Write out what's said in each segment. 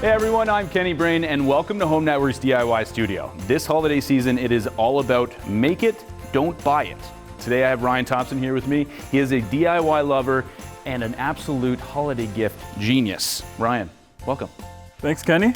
Hey everyone, I'm Kenny Brain and welcome to Home Network's DIY Studio. This holiday season, it is all about make it, don't buy it. Today I have Ryan Thompson here with me. He is a DIY lover and an absolute holiday gift genius. Ryan, welcome. Thanks, Kenny.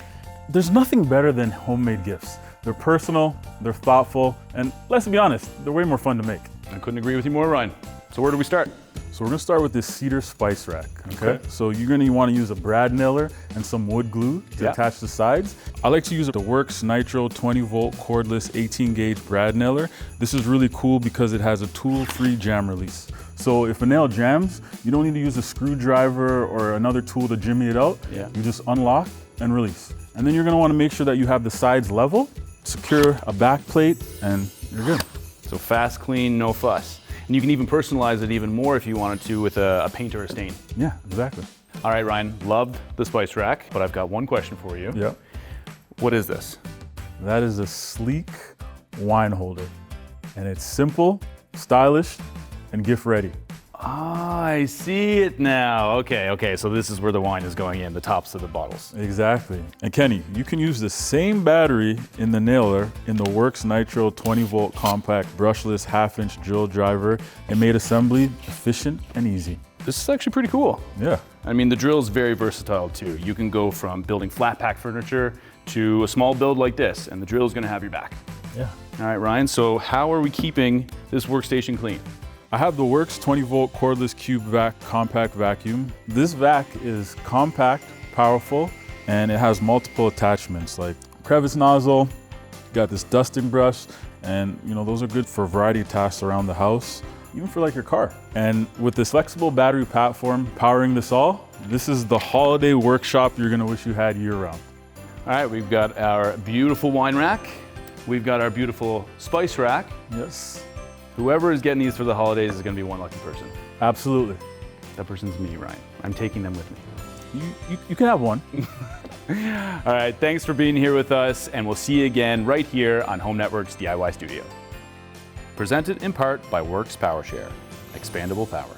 There's nothing better than homemade gifts. They're personal, they're thoughtful, and let's be honest, they're way more fun to make. I couldn't agree with you more, Ryan. So where do we start? So we're gonna start with this cedar spice rack, okay? So you're gonna wanna use a brad nailer and some wood glue to attach the sides. I like to use the WORX Nitro 20-volt cordless 18-gauge brad nailer. This is really cool because it has a tool-free jam release. So if a nail jams, you don't need to use a screwdriver or another tool to jimmy it out. You just unlock and release. And then you're gonna wanna make sure that you have the sides level, secure a back plate, and you're good. So fast, clean, no fuss. And you can even personalize it even more if you wanted to with a paint or a stain. Yeah, exactly. All right, Ryan, loved the spice rack, but I've got one question for you. Yeah. What is this? That is a sleek wine holder. And it's simple, stylish, and gift ready. Ah, I see it now. Okay, so this is where the wine is going in, the tops of the bottles. Exactly. And Kenny, you can use the same battery in the nailer in the WORX Nitro 20-volt compact brushless half-inch drill driver. It made assembly efficient and easy. This is actually pretty cool. Yeah. I mean, the drill is very versatile too. You can go from building flat pack furniture to a small build like this, and the drill is gonna have your back. Yeah. All right, Ryan, so how are we keeping this workstation clean? I have the WORX 20-volt cordless cube vac compact vacuum. This vac is compact, powerful, and it has multiple attachments like crevice nozzle, got this dusting brush, and those are good for a variety of tasks around the house, even for like your car. And with this flexible battery platform powering this all, this is the holiday workshop you're gonna wish you had year round. All right, we've got our beautiful wine rack. We've got our beautiful spice rack. Yes. Whoever is getting these for the holidays is gonna be one lucky person. Absolutely. That person's me, Ryan. I'm taking them with me. You can have one. All right, thanks for being here with us, and we'll see you again right here on Home Network's DIY Studio. Presented in part by WORX PowerShare, expandable power.